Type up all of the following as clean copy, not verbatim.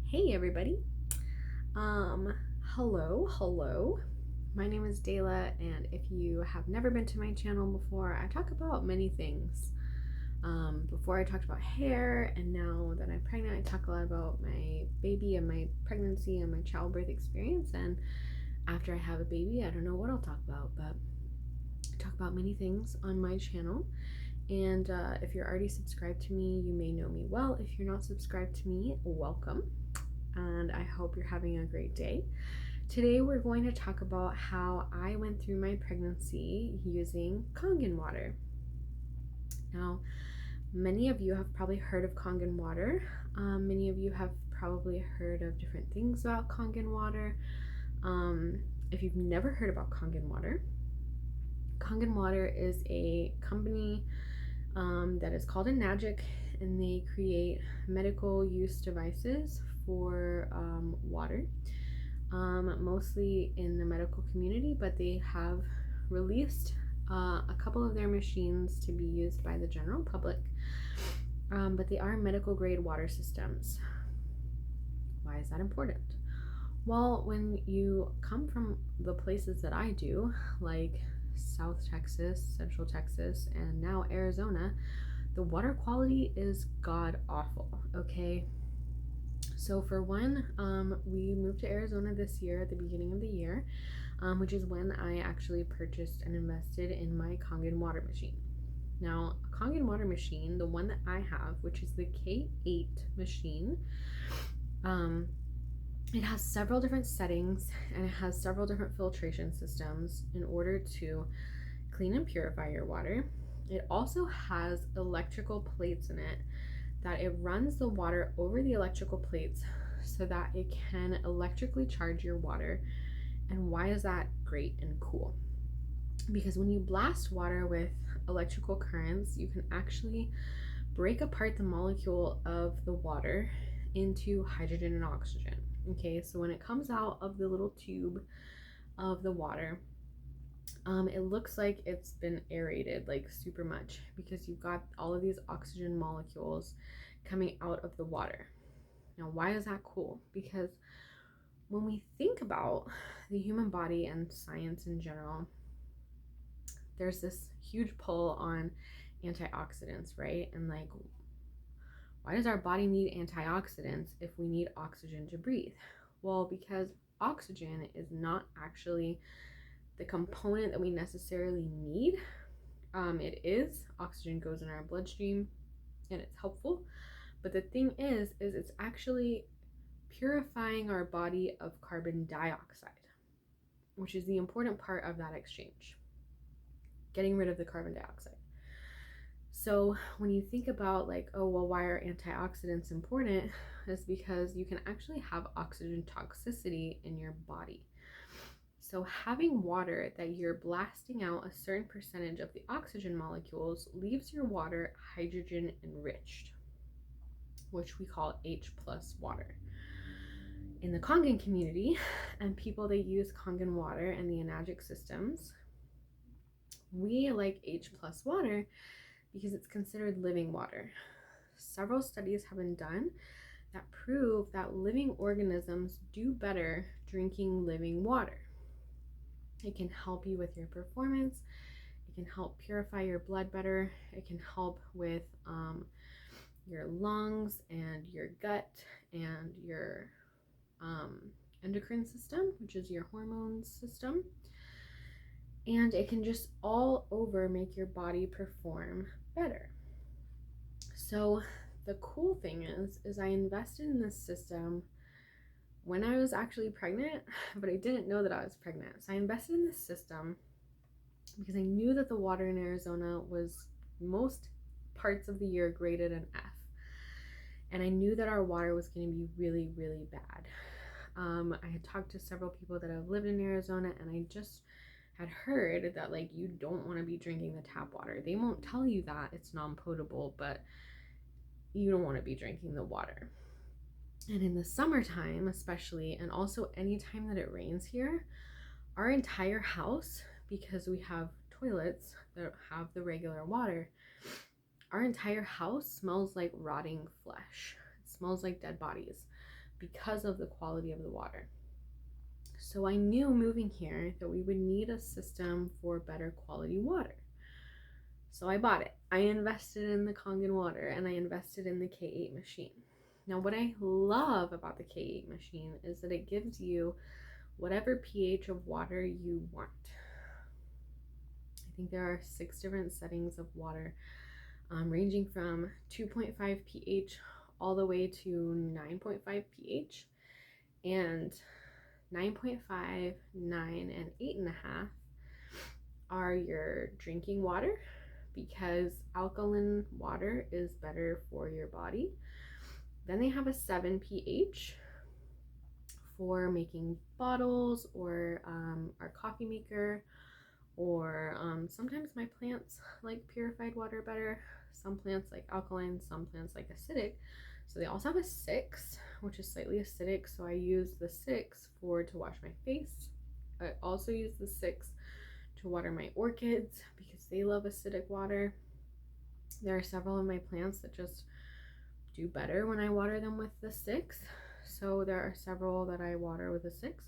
Hey everybody. Um hello. My name is Dayla, and if you have never been to my channel before, I talk about many things. Before I talked about hair, and now that I'm pregnant, I talk a lot about my baby and my pregnancy and my childbirth experience. And after I have a baby, I don't know what I'll talk about, but I talk about many things on my channel. And if you're already subscribed to me, you may know me well. If you're not subscribed to me, welcome. And I hope you're having a great day. Today we're going to talk about how I went through my pregnancy using Kangen water. Now, many of you have probably heard of Kangen water. Many of you have probably heard of different things about Kangen water. If you've never heard about Kangen Water is a company that is called a Enagic, and they create medical use devices for water, mostly in the medical community, but they have released a couple of their machines to be used by the general public, but they are medical grade water systems. Why is that important? Well, when you come from the places that I do, like South Texas, Central Texas, and now Arizona, the water quality is god awful, okay? So for one, we moved to Arizona this year at the beginning of the year, which is when I actually purchased and invested in my Kangen water machine. Now, a Kangen water machine, the one that I have, which is the K8 machine, it has several different settings and it has several different filtration systems in order to clean and purify your water. It also has electrical plates in it that it runs the water over the electrical plates so that it can electrically charge your water. And why is that great and cool? Because when you blast water with electrical currents, you can actually break apart the molecule of the water into hydrogen and oxygen. Okay, so when it comes out of the little tube of the water, it looks like it's been aerated like super much, because you've got all of these oxygen molecules coming out of the water. Now, why is that cool? Because when we think about the human body and science in general, there's this huge pull on antioxidants, right? And like, why does our body need antioxidants if we need oxygen to breathe? Well, because oxygen is not actually the component that we necessarily need. It is. Oxygen goes in our bloodstream and it's helpful. But the thing is it's actually purifying our body of carbon dioxide, which is the important part of that exchange, getting rid of the carbon dioxide. So when you think about like, oh, well, why are antioxidants important? Is because you can actually have oxygen toxicity in your body. So having water that you're blasting out a certain percentage of the oxygen molecules leaves your water hydrogen enriched, which we call H plus water. In the Kangen community and people that use Kangen water and the Enagic systems, we like H plus water because it's considered living water. Several studies have been done that prove that living organisms do better drinking living water. It can help you with your performance. It can help purify your blood better. It can help with your lungs and your gut and your endocrine system, which is your hormones system. And it can just all over make your body perform better. So the cool thing is I invested in this system when I was actually pregnant, but I didn't know that I was pregnant. So I invested in this system because I knew that the water in Arizona was most parts of the year graded an F. And I knew that our water was going to be really, really bad. I had talked to several people that have lived in Arizona, and I just had heard that like you don't want to be drinking the tap water. They won't tell you that it's non-potable, but you don't want to be drinking the water. And in the summertime especially, and also anytime that it rains here, our entire house, because we have toilets that have the regular water, our entire house smells like rotting flesh. It smells like dead bodies because of the quality of the water. So I knew moving here that we would need a system for better quality water. So I bought it. I invested in the Kangen water and I invested in the K8 machine. Now, what I love about the K8 machine is that it gives you whatever pH of water you want. I think there are 6 different settings of water, ranging from 2.5 pH all the way to 9.5 pH. And 9.5, 9, and 8.5 are your drinking water, because alkaline water is better for your body. Then they have a 7 pH for making bottles or our coffee maker, or sometimes my plants like purified water better. Some plants like alkaline, some plants like acidic. So they also have a 6, which is slightly acidic. So I use the 6 to wash my face. I also use the 6 to water my orchids because they love acidic water. There are several of my plants that just do better when I water them with the 6. So there are several that I water with a 6.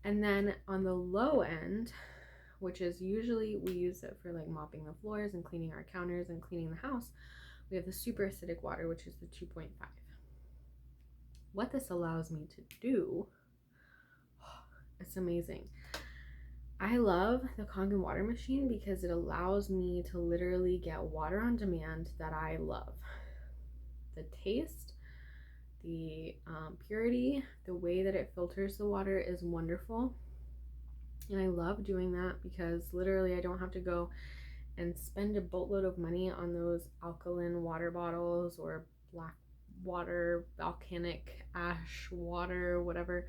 And then on the low end, which is usually we use it for like mopping the floors and cleaning our counters and cleaning the house, we have the super acidic water, which is the 2.5. What this allows me to do, it's amazing. I love the Kangen water machine because it allows me to literally get water on demand that I love. The taste, the purity, the way that it filters the water is wonderful. And I love doing that because literally I don't have to go and spend a boatload of money on those alkaline water bottles or black water, volcanic ash water, whatever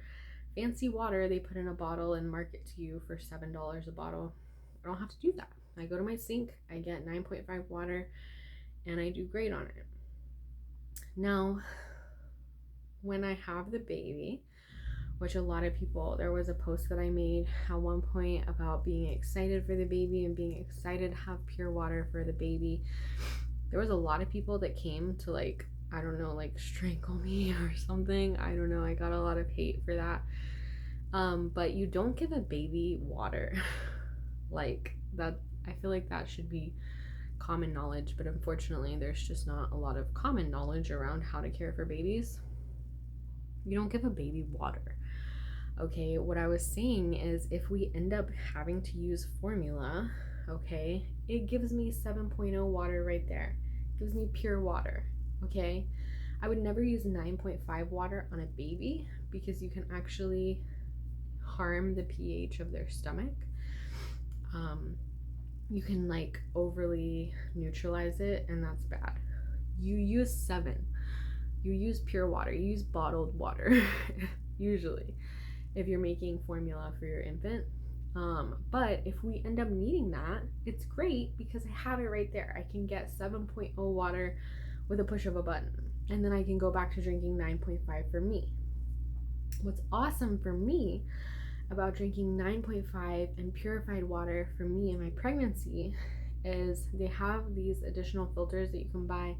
fancy water they put in a bottle and market to you for $7 a bottle. I don't have to do that. I go to my sink, I get 9.5 water, and I do great on it. Now, when I have the baby, which a lot of people, there was a post that I made at one point about being excited for the baby and being excited to have pure water for the baby. There was a lot of people that came to like, I don't know, like strangle me or something. I don't know. I got a lot of hate for that. But you don't give a baby water. Like that, I feel like that should be common knowledge, but unfortunately there's just not a lot of common knowledge around how to care for babies. You don't give a baby water. Okay, what I was saying is if we end up having to use formula, okay, it gives me 7.0 water right there. It gives me pure water, okay? I would never use 9.5 water on a baby because you can actually harm the pH of their stomach. You can like overly neutralize it, and that's bad. You use 7. You use pure water. You use bottled water usually if you're making formula for your infant. But if we end up needing that, it's great because I have it right there. I can get 7.0 water with a push of a button, and then I can go back to drinking 9.5 for me. What's awesome for me about drinking 9.5 and purified water for me in my pregnancy is they have these additional filters that you can buy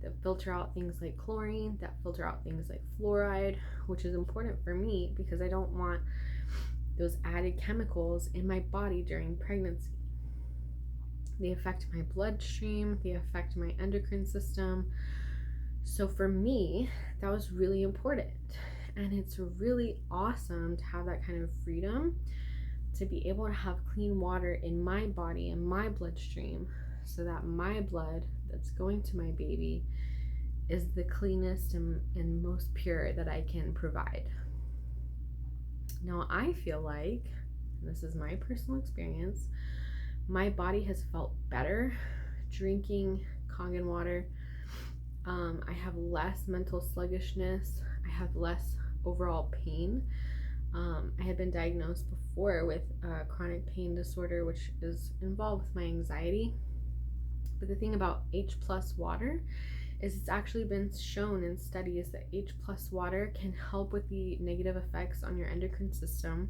that filter out things like chlorine, that filter out things like fluoride, which is important for me because I don't want those added chemicals in my body during pregnancy. They affect my bloodstream, they affect my endocrine system. So for me, that was really important. And it's really awesome to have that kind of freedom to be able to have clean water in my body and my bloodstream so that my blood that's going to my baby is the cleanest and most pure that I can provide. Now, I feel like, and this is my personal experience, my body has felt better drinking Kangen water. I have less mental sluggishness. I have less overall pain. I had been diagnosed before with chronic pain disorder, which is involved with my anxiety. But the thing about H+ water is it's actually been shown in studies that H+ water can help with the negative effects on your endocrine system,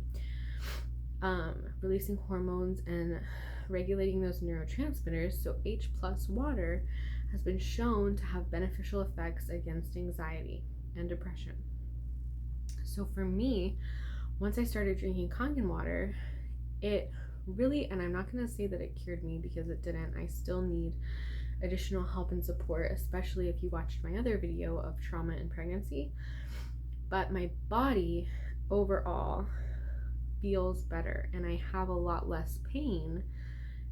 releasing hormones and regulating those neurotransmitters. So H+ water has been shown to have beneficial effects against anxiety and depression. So for me, once I started drinking Kangen water, it really, and I'm not going to say that it cured me because it didn't. I still need additional help and support, especially if you watched my other video of trauma and pregnancy. But my body overall feels better, and I have a lot less pain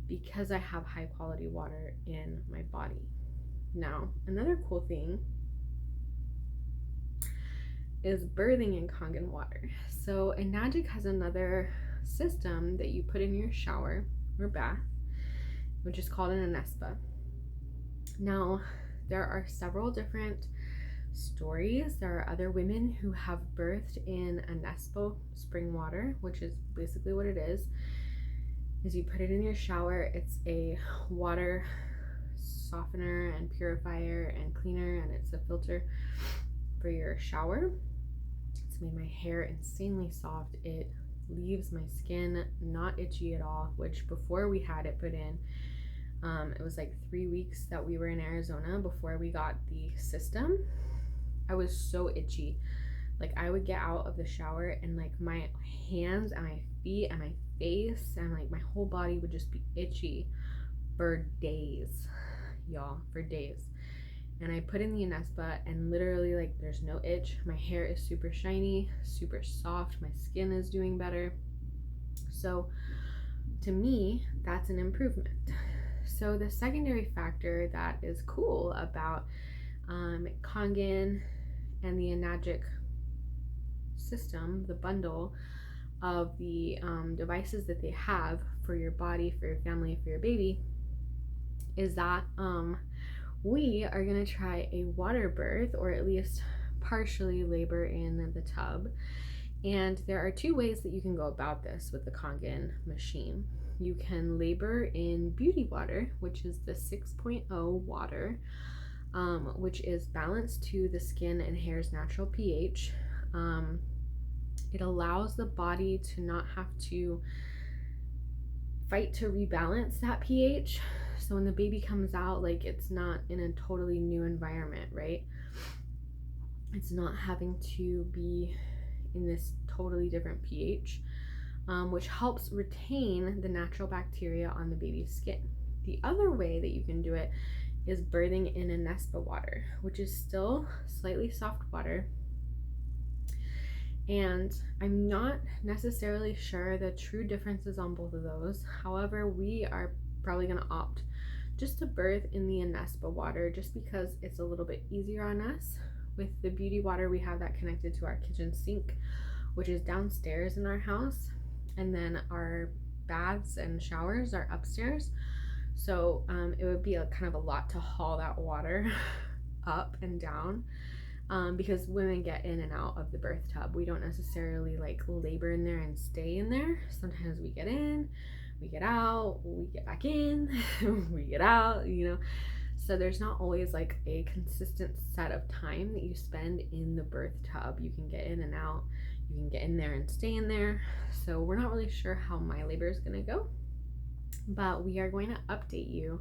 because I have high quality water in my body. Now, another cool thing is birthing in Kangen water. So Enagic has another system that you put in your shower or bath, which is called an Anespa. Now, there are several different stories. There are other women who have birthed in Anespa spring water, which is basically what it is you put it in your shower. It's a water softener and purifier and cleaner, and it's a filter for your shower. It's made my hair insanely soft. It leaves my skin not itchy at all, which before we had it put in, it was like 3 weeks that we were in Arizona before we got the system. I was so itchy. Like, I would get out of the shower and like my hands and my feet and my face and like my whole body would just be itchy for days, y'all, for days. And I put in the Anespa and literally, like, there's no itch. My hair is super shiny, super soft. My skin is doing better. So to me, that's an improvement. So the secondary factor that is cool about Kangen and the Enagic system, the bundle of the devices that they have for your body, for your family, for your baby, is that we are going to try a water birth, or at least partially labor in the tub. And there are 2 ways that you can go about this with the Kangen machine. You can labor in beauty water, which is the 6.0 water, which is balanced to the skin and hair's natural pH. It allows the body to not have to fight to rebalance that pH. So when the baby comes out, like, it's not in a totally new environment, right? It's not having to be in this totally different pH, which helps retain the natural bacteria on the baby's skin. The other way that you can do it is birthing in Anespa water, which is still slightly soft water. And I'm not necessarily sure the true differences on both of those. However, we are probably going to opt just to birth in the Anespa water, just because it's a little bit easier on us. With the beauty water, we have that connected to our kitchen sink, which is downstairs in our house, and then our baths and showers are upstairs. So it would be kind of a lot to haul that water up and down. Because women get in and out of the birth tub. We don't necessarily like labor in there and stay in there. Sometimes we get in, we get out, we get back in, we get out, you know. So there's not always like a consistent set of time that you spend in the birth tub. You can get in and out, you can get in there and stay in there. So we're not really sure how my labor is gonna go, but we are going to update you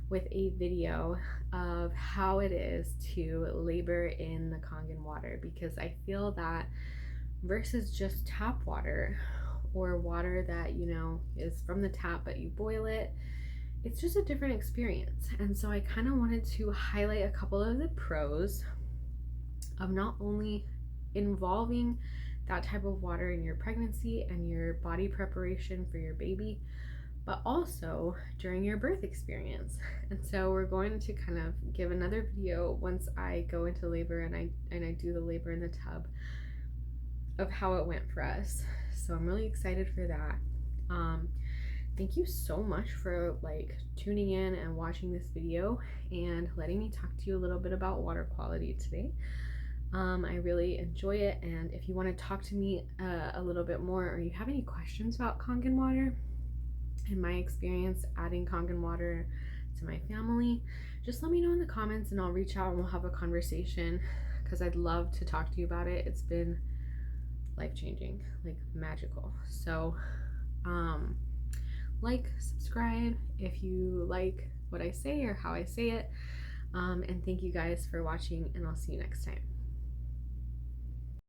with a video of how it is to labor in the Kangen water, because I feel that versus just tap water or water that, you know, is from the tap but you boil it, it's just a different experience. And so I kind of wanted to highlight a couple of the pros of not only involving that type of water in your pregnancy and your body preparation for your baby, but also during your birth experience. And so we're going to kind of give another video once I go into labor and I do the labor in the tub of how it went for us. So I'm really excited for that. Thank you so much for like tuning in and watching this video and letting me talk to you a little bit about water quality today. I really enjoy it, and if you want to talk to me a little bit more, or you have any questions about Kangen water and my experience adding Kangen water to my family, just let me know in the comments and I'll reach out and we'll have a conversation, because I'd love to talk to you about it. It's been life-changing, like magical. So like, subscribe if you like what I say or how I say it, and thank you guys for watching, and I'll see you next time.